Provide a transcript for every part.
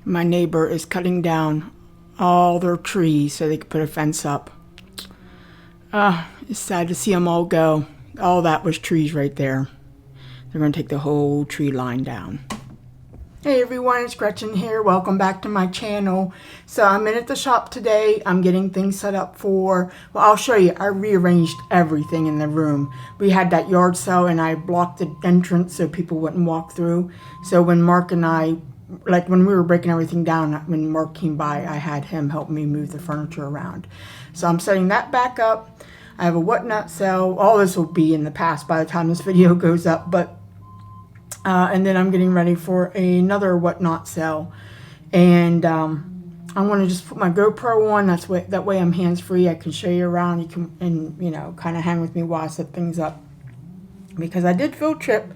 My neighbor is cutting down all their trees so they could put a fence up. It's sad to see them all go. All that was trees right there. They're going to take the whole tree line down. Hey everyone, it's Gretchen here. Welcome back to my channel. So I'm in at the shop today. I'm getting things set up for, well, I'll show you. I rearranged everything in the room. We had that yard sale and I blocked the entrance so people wouldn't walk through. So when Mark and I, like when we were breaking everything down, when Mark came by, I had him help me move the furniture around. So I'm setting that back up. I have a whatnot sale. All this will be in the past by the time this video goes up, but and then I'm getting ready for another whatnot sale, and I want to just put my GoPro on. That way I'm hands-free. I can show you around. You can, and you know, kind of hang with me while I set things up. Because I did field trip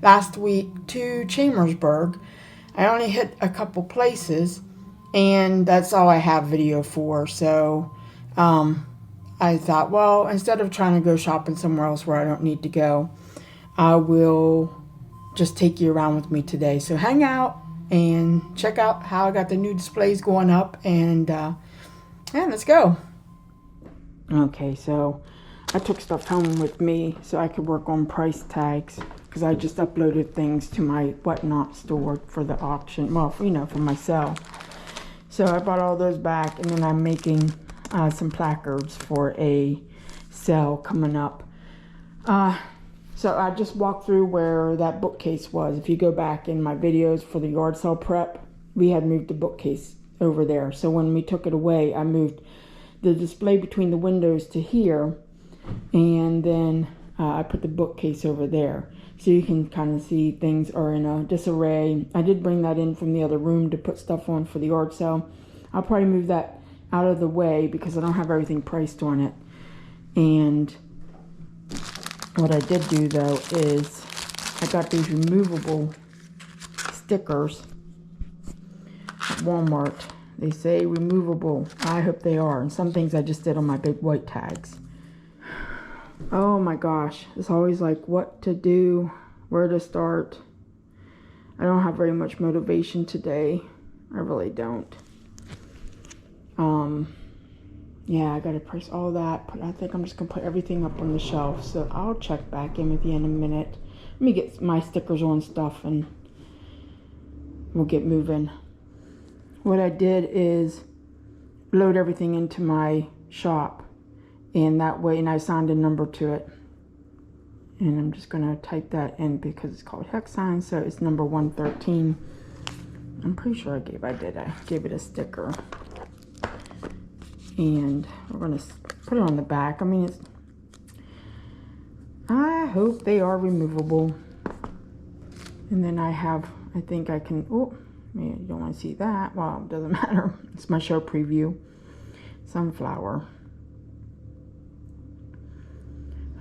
last week to Chambersburg. I only hit a couple places, and that's all I have video for. So I thought, well, instead of trying to go shopping somewhere else where I don't need to go, I will just take you around with me today. So hang out and check out how I got the new displays going up, and yeah, let's go. Okay, so I took stuff home with me so I could work on price tags, because I just uploaded things to my whatnot store for the auction, well, you know, for my sale. So I brought all those back, and then I'm making some placards for a sale coming up. So I just walked through where that bookcase was. If you go back in my videos for the yard sale prep, we had moved the bookcase over there. So when we took it away, I moved the display between the windows to here, and then I put the bookcase over there. So you can kind of see things are in a disarray. I did bring that in from the other room to put stuff on for the yard sale. I'll probably move that out of the way because I don't have everything priced on it. And what I did do though is I got these removable stickers at Walmart. They say removable. I hope they are. And some things I just did on my big white tags. Oh my gosh. It's always like what to do, where to start. I don't have very much motivation today. I really don't. Yeah, I gotta price all that. I think I'm just gonna put everything up on the shelf. So I'll check back in with you in a minute. Let me get my stickers on stuff and we'll get moving. What I did is load everything into my shop, and that way, and I assigned a number to it. And I'm just gonna type that in because it's called hex sign, so it's number 113. I'm pretty sure I gave it a sticker. And we're going to put it on the back. I mean, I hope they are removable. And then I think I can, oh, man, you don't want to see that. Well, it doesn't matter. It's my show preview. Sunflower.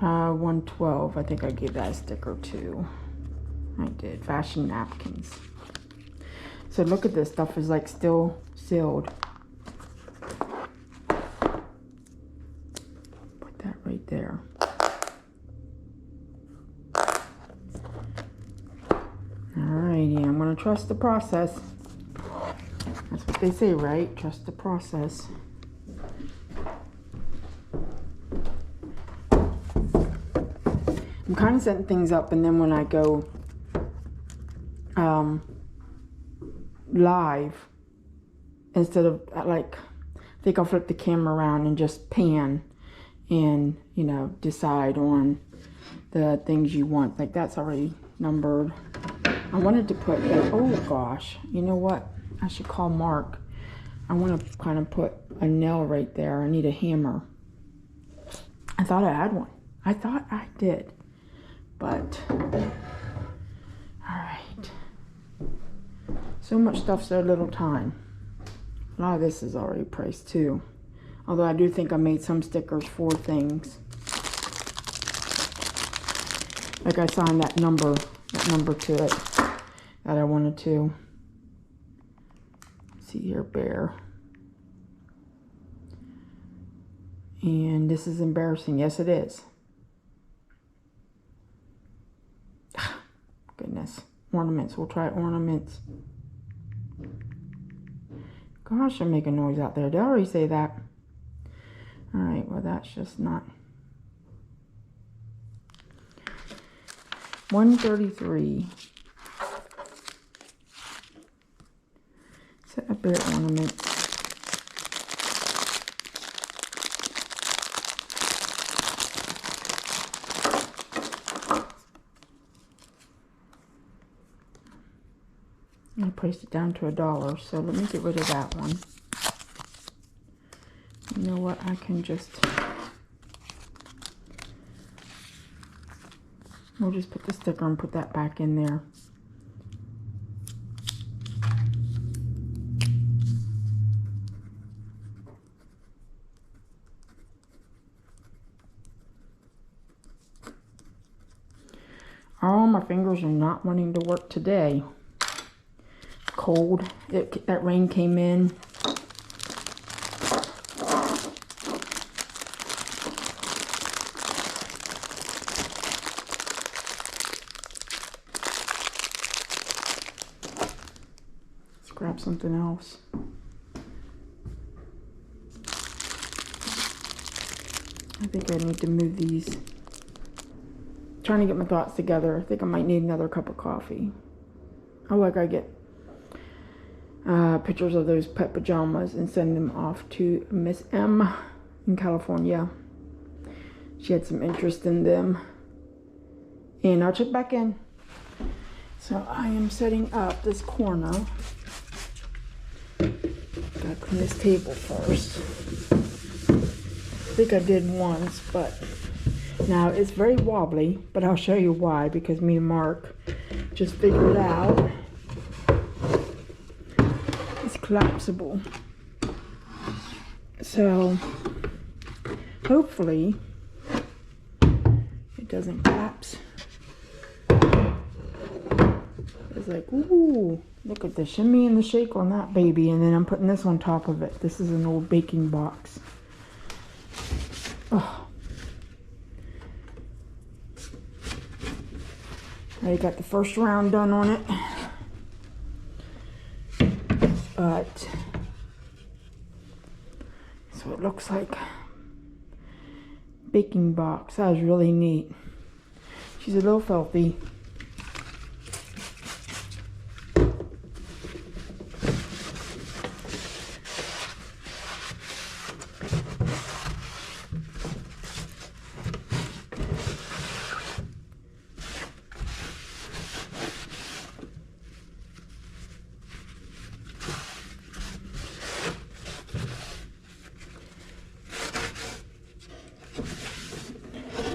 112. I think I gave that a sticker too. I did. Fashion napkins. So look at this stuff is like still sealed. Right there. Alrighty, I'm gonna trust the process. That's what they say, right? Trust the process. I'm kind of setting things up, and then when I go live, instead of like, I think I'll flip the camera around and just pan and, you know, decide on the things you want. Like that's already numbered. I wanted to put oh gosh, you know what, I should call Mark. I want to kind of put a nail right there. I need a hammer. I thought I had one. I thought I did, but all right, so much stuff, so little time. A lot of this is already priced too. Although I do think I made some stickers for things. Like I signed that number to it that I wanted to. Let's see here, bear. And this is embarrassing. Yes, it is. Goodness. Ornaments. We'll try ornaments. Gosh, I'm making noise out there. Did I already say that? Alright, well that's just not. 133. Set a bear ornament. I priced it down to $1, so let me get rid of that one. You know what? I can just. We'll just put the sticker and put that back in there. Oh, my fingers are not wanting to work today. Cold. That rain came in. Let's grab something else. I think I need to move these. Trying to get my thoughts together. I think I might need another cup of coffee. Oh, I gotta get pictures of those pet pajamas and send them off to Miss M in California. She had some interest in them. And I'll check back in. So I am setting up this corner. Gotta clean this table first. I think I did once, but now it's very wobbly, but I'll show you why, because me and Mark just figured out it's collapsible. So hopefully it doesn't collapse. It's like, ooh, look at the shimmy and the shake on that baby. And then I'm putting this on top of it. This is an old baking box. Oh. I got the first round done on it, but so it looks like baking box. That was really neat. She's a little filthy.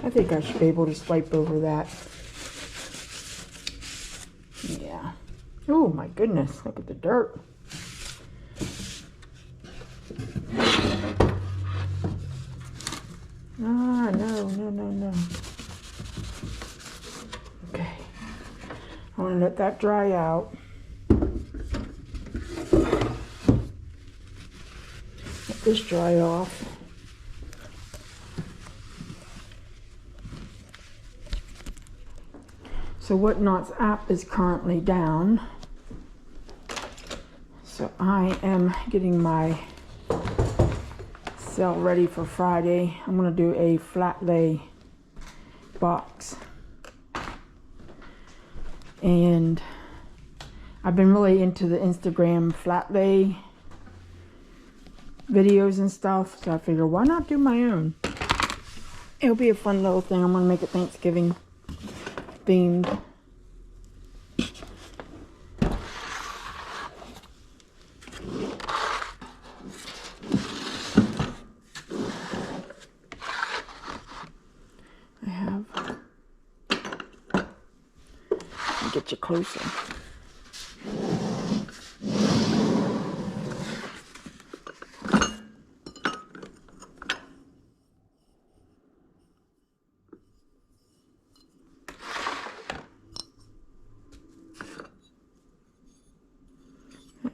I think I should be able to swipe over that. Yeah. Oh my goodness, look at the dirt. Ah, no. Okay. I want to let that dry out. Let this dry off. So Whatnot's app is currently down. So I am getting my sale ready for Friday. I'm going to do a Flatlay box. And I've been really into the Instagram Flatlay videos and stuff. So I figure, why not do my own? It'll be a fun little thing. I'm going to make it Thanksgiving themed. I have. I'll get you closer.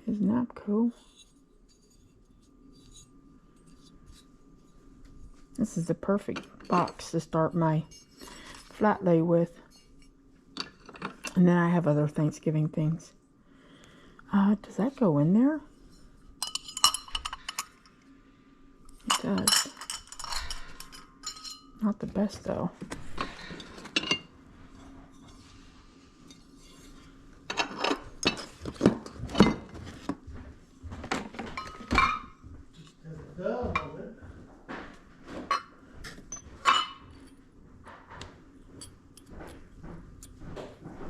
Isn't that cool? This is the perfect box to start my Flatlay with. And then I have other Thanksgiving things. Does that go in there? It does. Not the best though.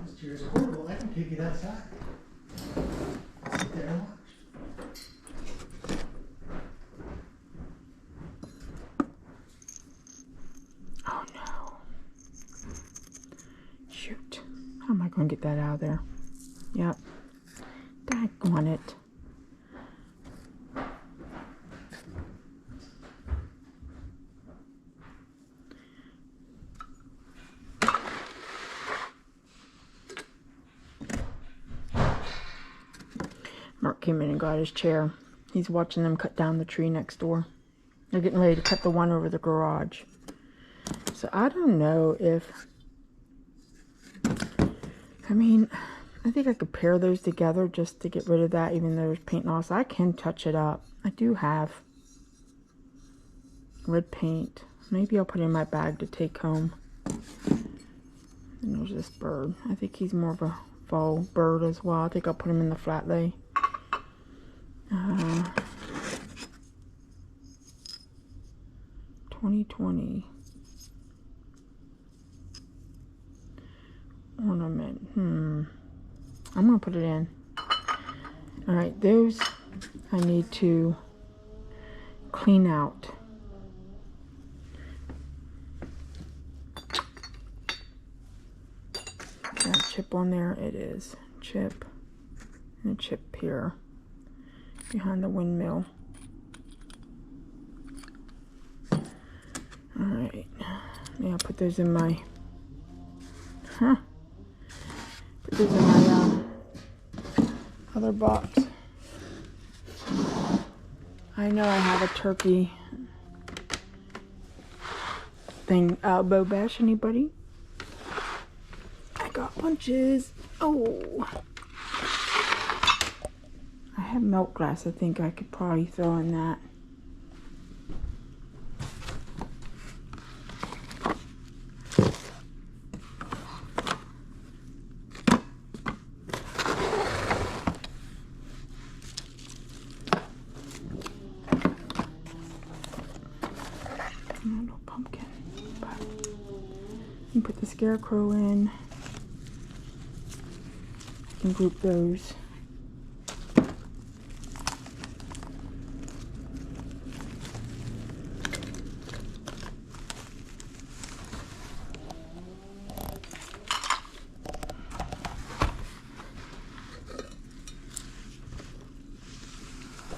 This chair is horrible. I can take it outside. Sit there and watch. Oh no. Shoot. How am I going to get that out of there? Yep. Daggone it. Mark came in and got his chair. He's watching them cut down the tree next door. They're getting ready to cut the one over the garage. So I don't know if... I mean, I think I could pair those together just to get rid of that, even though there's paint loss. I can touch it up. I do have red paint. Maybe I'll put it in my bag to take home. And there's this bird. I think he's more of a fall bird as well. I think I'll put him in the Flatlay. 2020 ornament. I'm gonna put it in. All right, those I need to clean out. Got a chip on there. It is chip and a chip here behind the windmill. Alright, yeah, I'll put those in my, put those in my other box. I know I have a turkey thing. Elbow bash, anybody? I got punches. Oh. I have milk glass. I think I could probably throw in that. A little pumpkin. But you can put the scarecrow in. I can group those.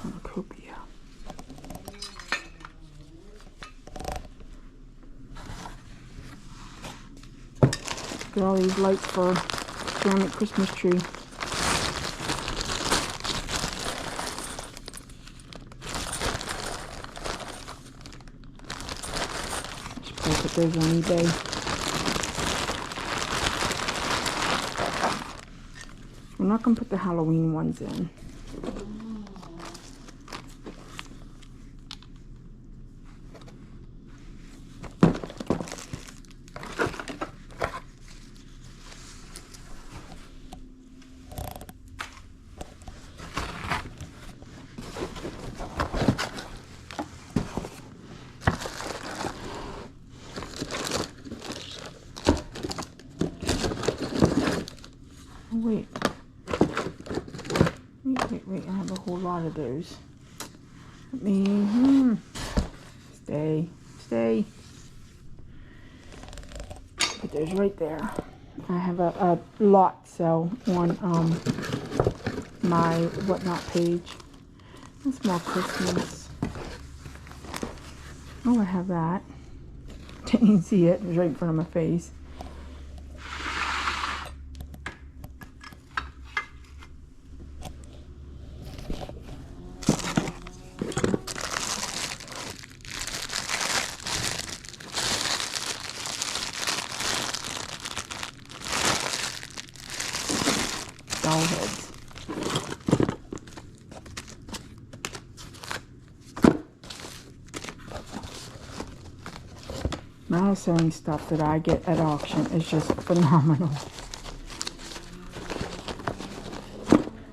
Cornucopia. Look at all these lights for ceramic Christmas tree. Just probably put those on eBay. I'm not going to put the Halloween ones in. Wait, I have a whole lot of those. Let me, stay. Put those right there. I have a lot sell on my whatnot page. That's more Christmas. Oh, I have that. Didn't even see it. It was right in front of my face. Doll heads. Now sewing stuff that I get at auction is just phenomenal.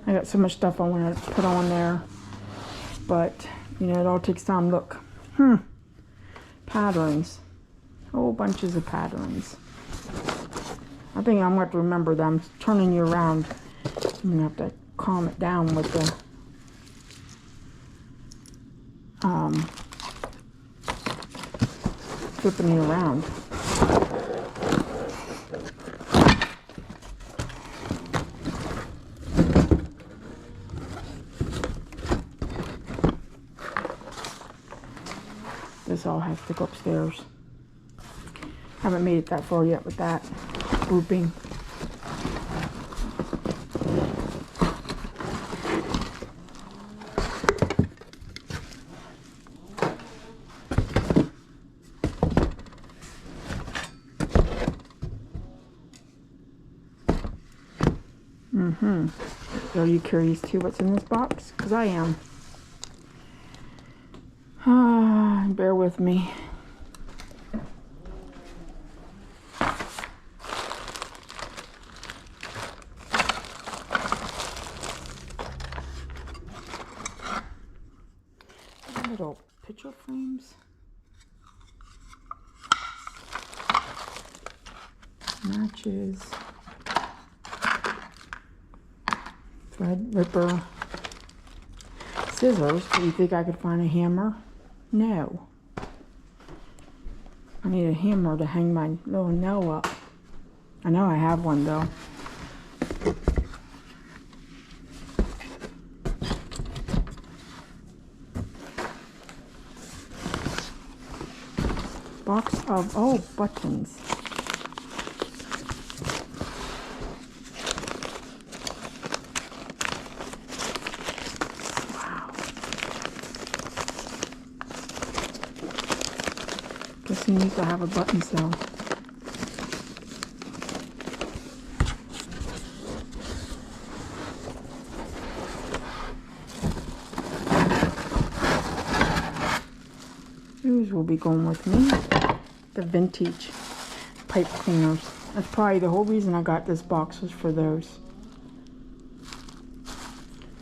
I got so much stuff I want to put on there, but you know, it all takes time. Look, patterns, whole bunches of patterns. I think I'm going to have to remember that I'm turning you around. I'm going to have to calm it down with the flipping it around. This all has to go upstairs. Haven't made it that far yet with that grouping. Are you curious too what's in this box? Because I am. Bear with me. Little picture frames. Matches. Thread ripper. Scissors. Do you think I could find a hammer? No. I need a hammer to hang my little nail up. I know I have one though. Box of, buttons. Wow. Guess he needs to have a button cell. Those will be going with me. The vintage pipe cleaners. That's probably the whole reason I got this box, was for those.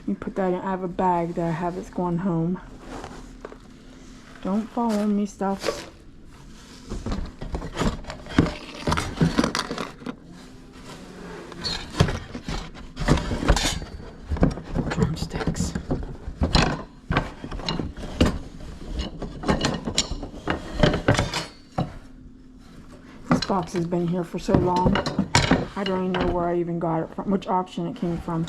You put that in. I have a bag that I have that's going home. Don't follow me, stuff. Drumsticks. Box has been here for so long, I don't even know where I even got it from, which auction it came from.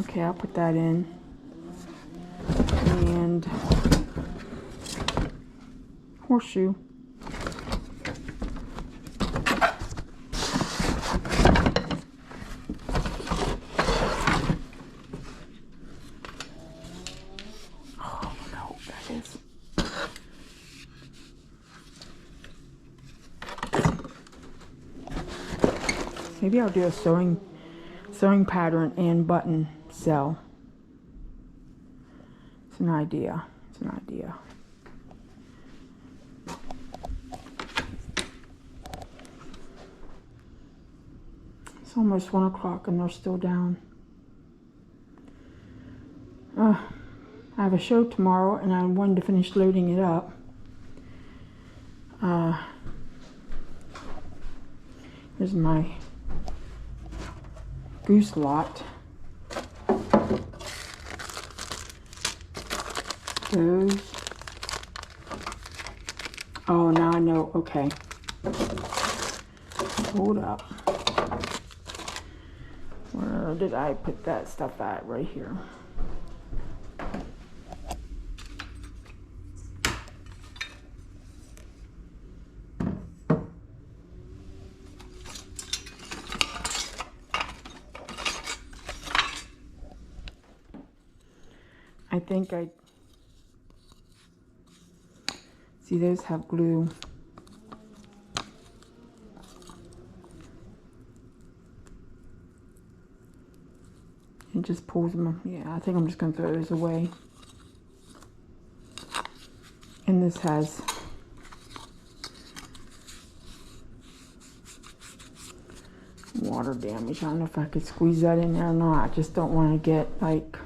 Okay, I'll put that in. And horseshoe. Oh, no, that is. Maybe I'll do a sewing pattern and button cell. It's an idea. It's an idea. It's almost 1 o'clock and they're still down. I have a show tomorrow and I wanted to finish loading it up. Here's my goose lot. Those. Oh, now I know. Okay. Hold up. Where did I put that stuff at? Right here. I think I see those have glue. It just pulls them. Yeah, I think I'm just gonna throw those away. And this has water damage. I don't know if I could squeeze that in there or not. I just don't want to get, like,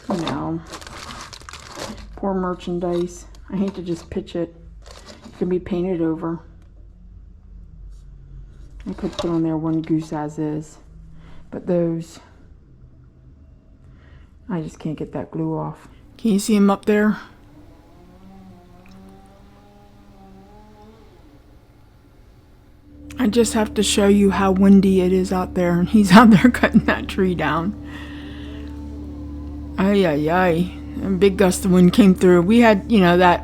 you know, poor merchandise. I hate to just pitch it. It can be painted over. I could put on there one goose as is. But those, I just can't get that glue off. Can you see him up there? I just have to show you how windy it is out there. And he's out there cutting that tree down. Ay, ay, ay. A big gust of wind came through. We had, you know, that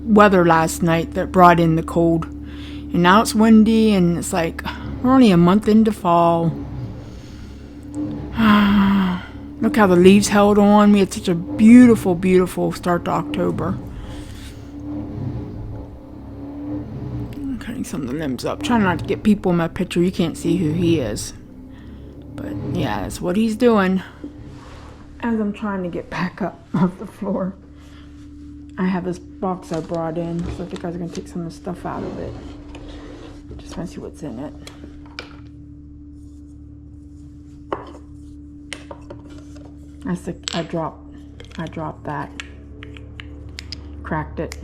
weather last night that brought in the cold. And now it's windy and it's like, we're only a month into fall. Look how the leaves held on. We had such a beautiful, beautiful start to October. I'm cutting some of the limbs up. Trying not to get people in my picture. You can't see who he is. But yeah, that's what he's doing. As I'm trying to get back up off the floor, I have this box I brought in. So I think I was going to take some of the stuff out of it. Just want to see what's in it. I dropped that. Cracked it.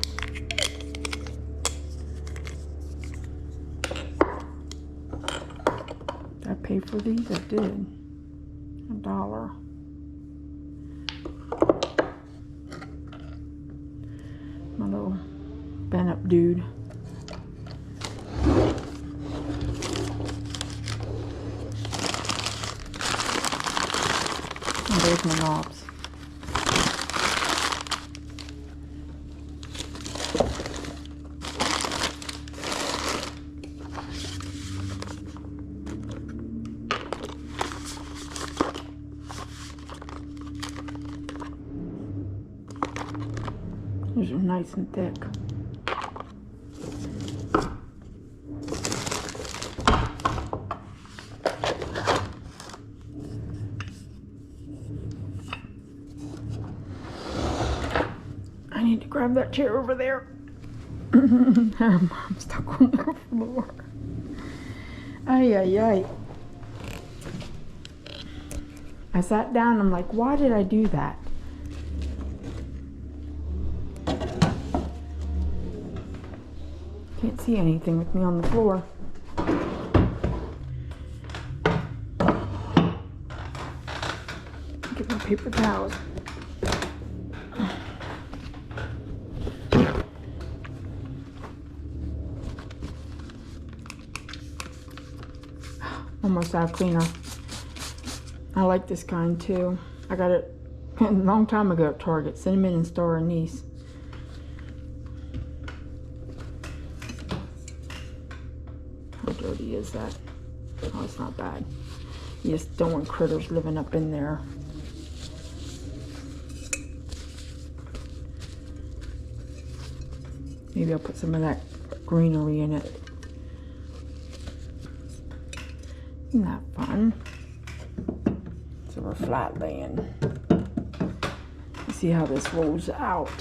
Did I pay for these? I did. $1. My little bent up dude. Oh, there's my knobs. These are nice and thick. I need to grab that chair over there. I'm stuck on the floor. Ay, ay, ay. I sat down, I'm like, why did I do that? Can't see anything with me on the floor. Get my paper towels. Almost out of cleaner. I like this kind too. I got it a long time ago at Target. Cinnamon and star anise. How dirty is that? Oh, it's not bad. You just don't want critters living up in there. Maybe I'll put some of that greenery in it. Isn't that fun? So we're flat laying. Let's see how this rolls out.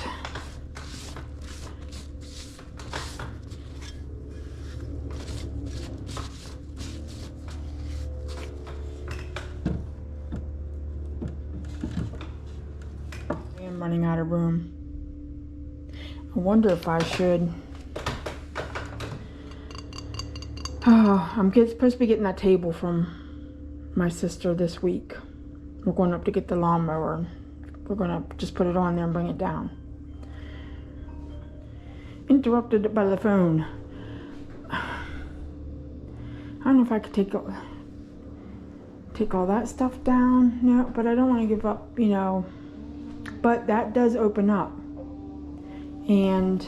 I am running out of room. I wonder if I should. Oh, I'm supposed to be getting that table from my sister this week. We're going up to get the lawnmower. We're going to just put it on there and bring it down. Interrupted by the phone. I don't know if I could take all that stuff down. No, but I don't want to give up, you know. But that does open up. And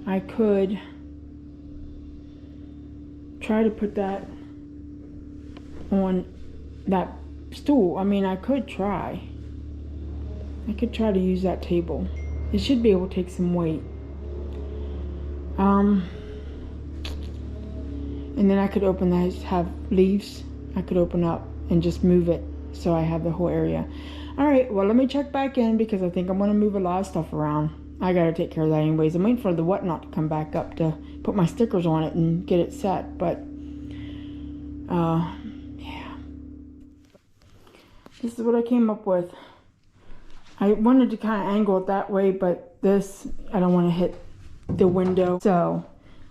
I could try to put that on that stool. I mean, I could try. I could try to use that table. It should be able to take some weight. And then I could open that, have leaves. I could open up and just move it so I have the whole area. All right, well, let me check back in because I think I'm going to move a lot of stuff around. I got to take care of that anyways. I'm waiting for the whatnot to come back up to put my stickers on it and get it set. But yeah, this is what I came up with. I wanted to kind of angle it that way, but this, I don't want to hit the window. So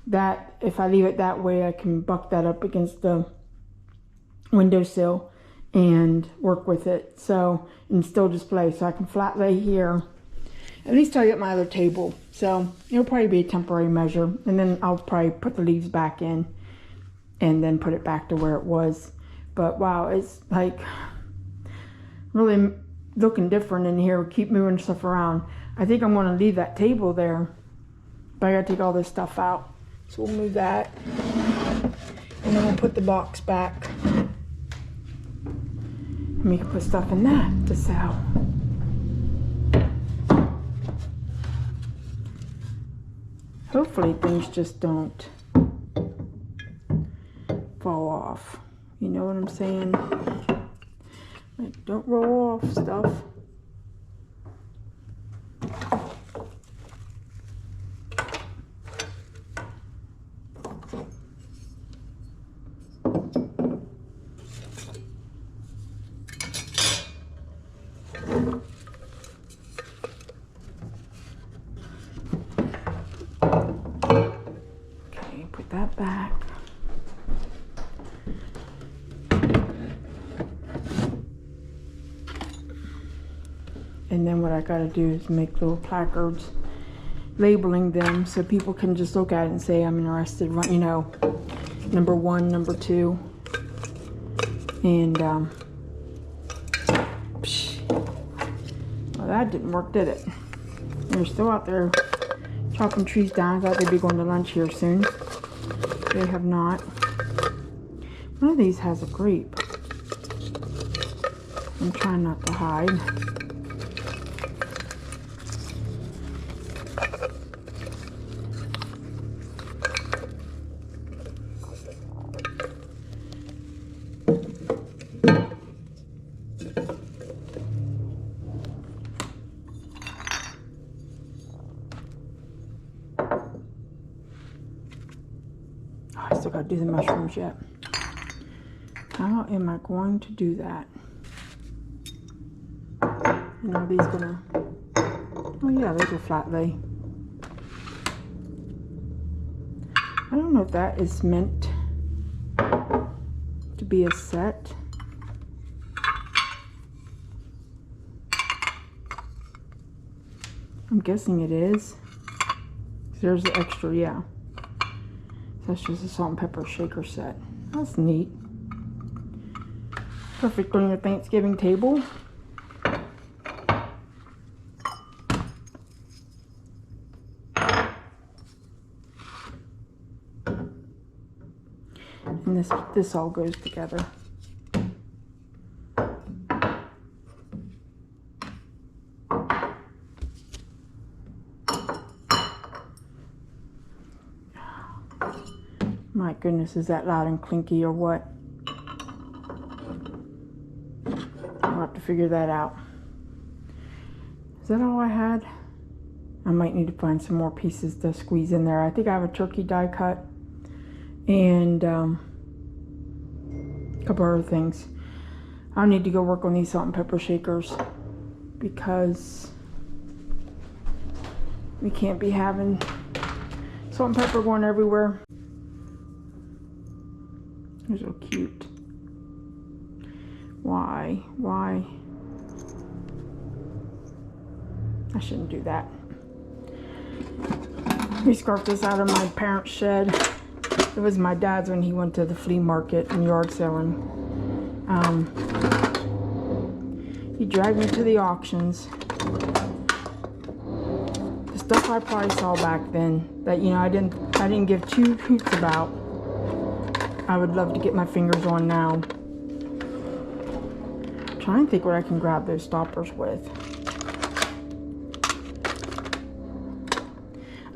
that, if I leave it that way, I can buck that up against the windowsill and work with it. So, and still display. So I can flat lay here, at least till I get my other table. So it'll probably be a temporary measure. And then I'll probably put the leaves back in and then put it back to where it was. But wow, it's like really looking different in here. Keep moving stuff around. I think I'm going to leave that table there, but I gotta take all this stuff out. So we'll move that, and then we'll put the box back, and we can put stuff in that to sell. Hopefully things just don't fall off. You know what I'm saying? Like, don't roll off stuff. Okay, put that back. And then what I gotta do is make little placards labeling them so people can just look at it and say, I'm interested, you know, number 1, number 2. And, well, that didn't work, did it? They're still out there chopping trees down. I thought they'd be going to lunch here soon. They have not. One of these has a grape. I'm trying not to hide. I still gotta do the mushrooms yet. How am I going to do that? And are these gonna, oh yeah, those are Flatlay. I don't know if that is meant to be a set. I'm guessing it is. There's the extra, yeah. That's just a salt and pepper shaker set. That's neat. Perfect on your Thanksgiving table. And this all goes together. My goodness, is that loud and clinky or what? I'll have to figure that out. Is that all I had? I might need to find some more pieces to squeeze in there. I think I have a turkey die cut and a couple other things. I'll need to go work on these salt and pepper shakers because we can't be having salt and pepper going everywhere. They're so cute. Why? I shouldn't do that. We scarfed this out of my parents' shed. It was my dad's when he went to the flea market and yard selling. He dragged me to the auctions. The stuff I probably saw back then that, you know, I didn't give two hoots about. I would love to get my fingers on now. I'm trying to think what I can grab those stoppers with.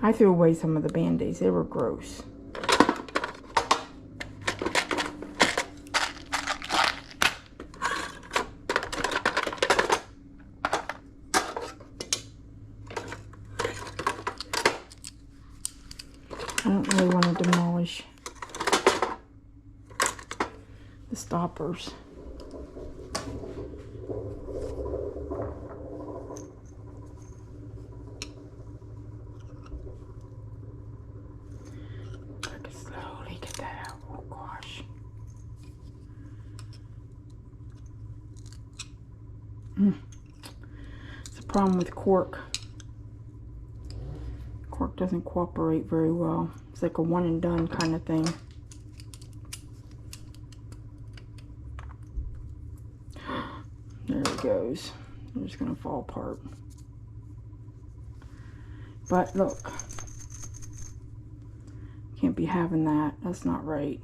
I threw away some of the Band-Aids. They were gross. I don't really stoppers. I can slowly get that out. Oh gosh. It's a problem with cork. Cork doesn't cooperate very well. It's like a one and done kind of thing. There it goes. They're just gonna fall apart. But look, can't be having that. That's not right.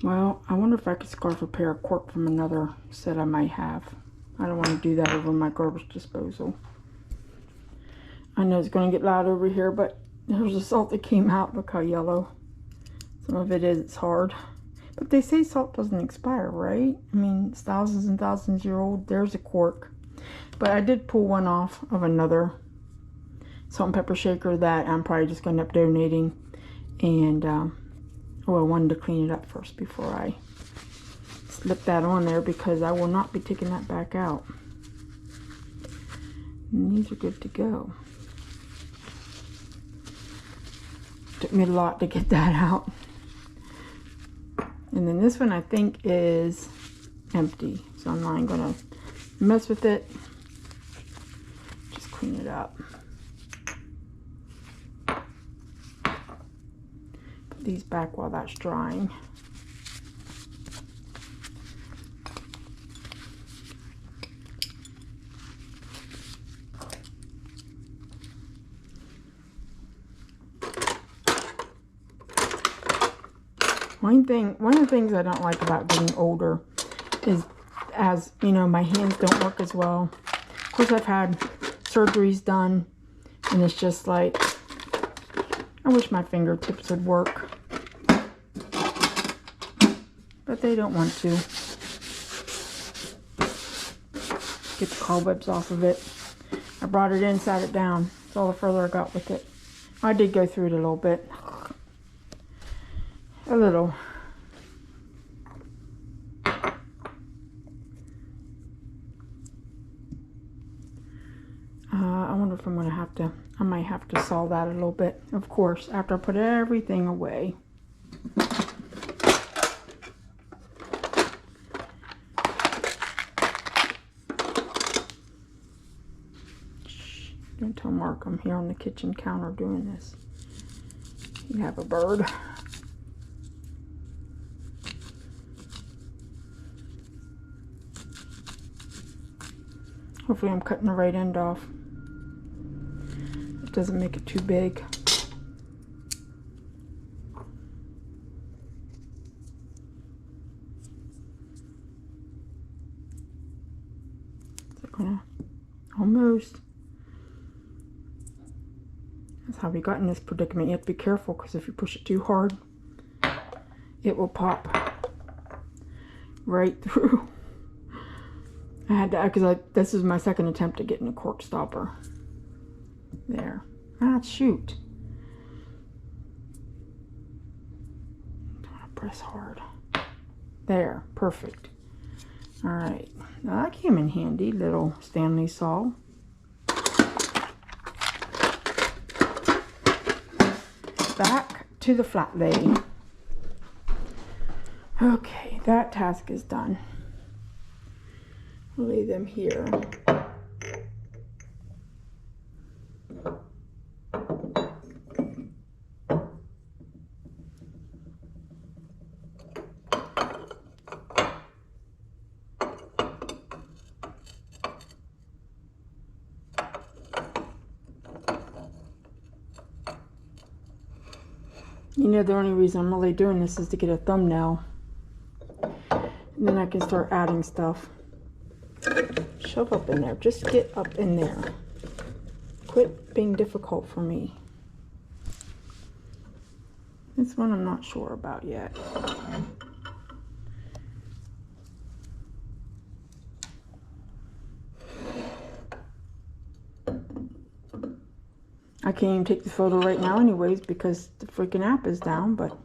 Well, I wonder if I could scarf a pair of cork from another set I might have. I don't want to do that over my garbage disposal. I know it's going to get loud over here, but there's a salt that came out. Look how yellow. Some of it is. It's hard. But they say salt doesn't expire, right? I mean, it's thousands and thousands year old. There's a cork. But I did pull one off of another salt and pepper shaker that I'm probably just going to end up donating. And, oh, I wanted to clean it up first before I slip that on there, because I will not be taking that back out. And these are good to go. Took me a lot to get that out. And then this one I think is empty, so I'm not even gonna mess with it. Just clean it up. Put these back while that's drying. One of the things I don't like about getting older is, as you know, my hands don't work as well. Of course, I've had surgeries done, and it's just like, I wish my fingertips would work, but they don't want to. Get the cobwebs off of it. I brought it in, sat it down. That's all the further I got with it. I did go through it a little bit. A little. I wonder if I'm going to have to, I might have to saw that a little bit. Of course, after I put everything away. Shh, don't tell Mark I'm here on the kitchen counter doing this. You have a bird. Hopefully I'm cutting the right end off. It doesn't make it too big. Is it gonna? Almost. That's how we got in this predicament. You have to be careful, because if you push it too hard, it will pop right through. I had to, because this is my second attempt at getting a cork stopper. There. Ah, shoot. Don't want to press hard. There. Perfect. Alright. Now that came in handy. Little Stanley saw. Back to the Flatlay. Okay, that task is done. Lay them here. You know, the only reason I'm really doing this is to get a thumbnail. And then I can start adding stuff. Shove up in there. Just get up in there. Quit being difficult for me. This one I'm not sure about yet. I can't even take the photo right now anyways, because the freaking app is down, but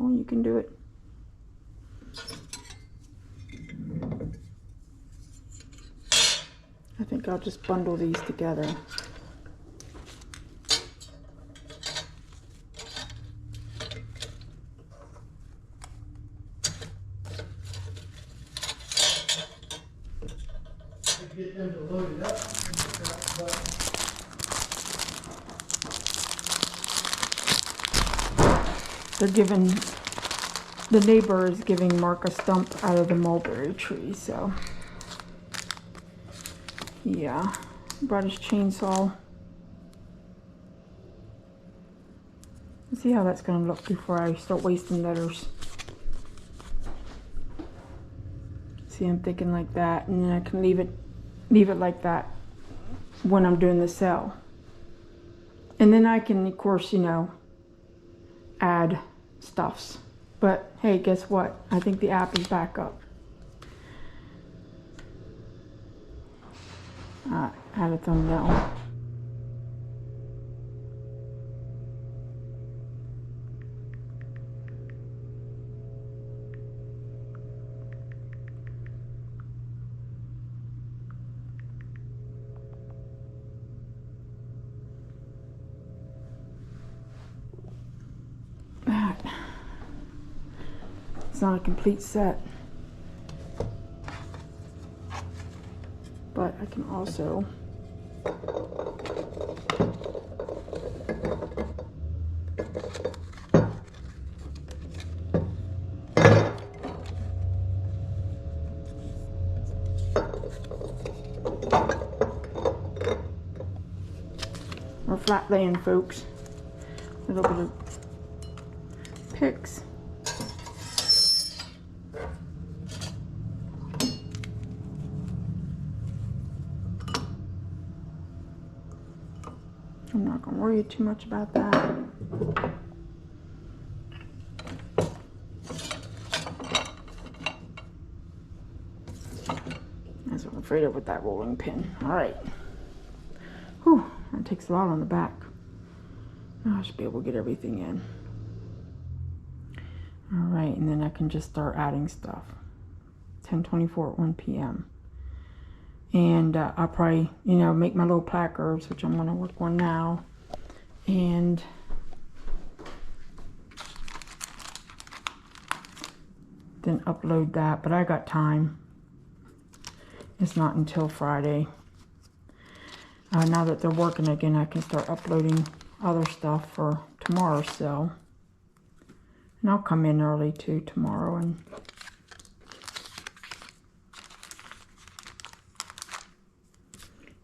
Oh, you can do it. I think I'll just bundle these together. Get them to load it up. They're giving, the neighbor is giving Mark a stump out of the mulberry tree, so. Yeah, brought his chainsaw. Let's see how that's gonna look before I start wasting letters. See, I'm thinking like that, and then I can leave it like that when I'm doing the cell. And then I can, of course, you know, add stuffs. But hey, guess what? I think the app is back up. Add a thumbnail. It's not a complete set, but I can also we're flat laying, folks. A little bit of picks. I'm not going to worry too much about that. That's what I'm afraid of with that rolling pin. All right. Whew, that takes a lot on the back. Now I should be able to get everything in. All right, and then I can just start adding stuff. 10:24 at 1 p.m. And I'll probably, you know, make my little placards, which I'm going to work on now. And then upload that. But I got time. It's not until Friday. Now that they're working again, I can start uploading other stuff for tomorrow's sale. And I'll come in early too tomorrow and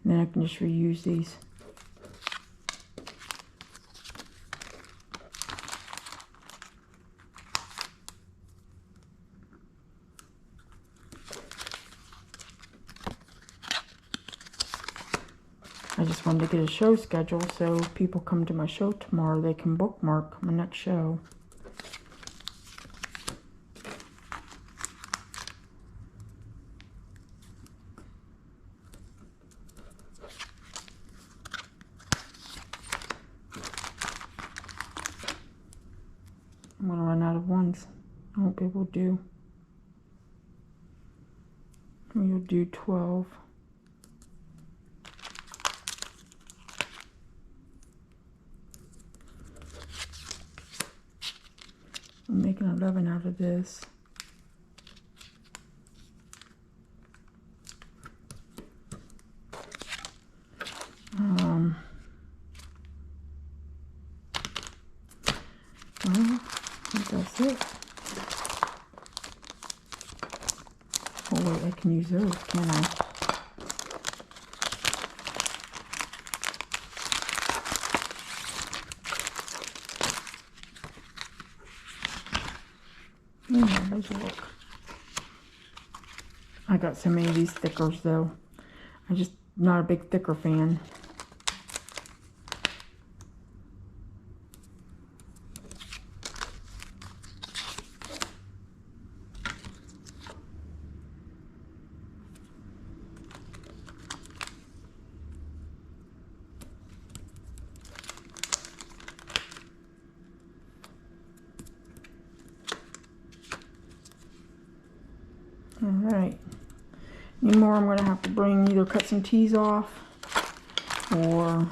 then I can just reuse these. I just wanted to get a show schedule so if people come to my show tomorrow, they can bookmark my next show. I'm gonna run out of ones. I won't be able to do. We'll do 12. I'm making 11 out of this. Well, I think that's it. Oh wait, I can use those, can't I? Yeah, those work. I got so many of these stickers though. I'm just not a big sticker fan. Alright. Anymore, I'm going to have to bring either cut some tees off or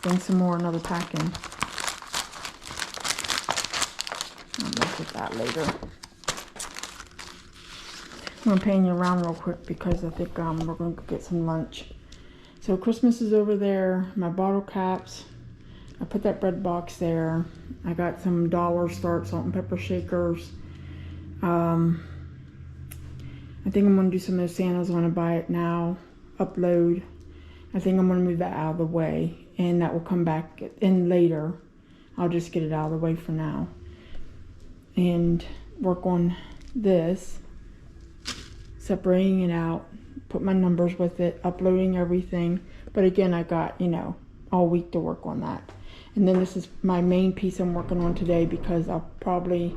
bring some more another pack in. I'll look at that later. I'm going to pan you around real quick because I think we're going to get some lunch. So Christmas is over there. My bottle caps. I put that bread box there. I got some Dollar Start salt and pepper shakers. I think I'm going to do some of those Santas. I want to buy it now. Upload. I think I'm going to move that out of the way. And that will come back in later. I'll just get it out of the way for now. And work on this. Separating it out. Put my numbers with it. Uploading everything. But again, I got, you know, all week to work on that. And then this is my main piece I'm working on today because I'll probably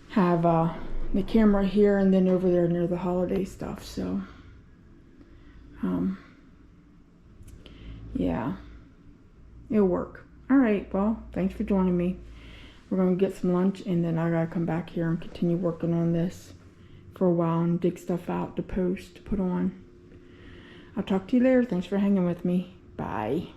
have the camera here and then over there near the holiday stuff. So, yeah, it'll work. All right, well, thanks for joining me. We're going to get some lunch and then I got to come back here and continue working on this for a while and dig stuff out to post, to put on. I'll talk to you later. Thanks for hanging with me. Bye.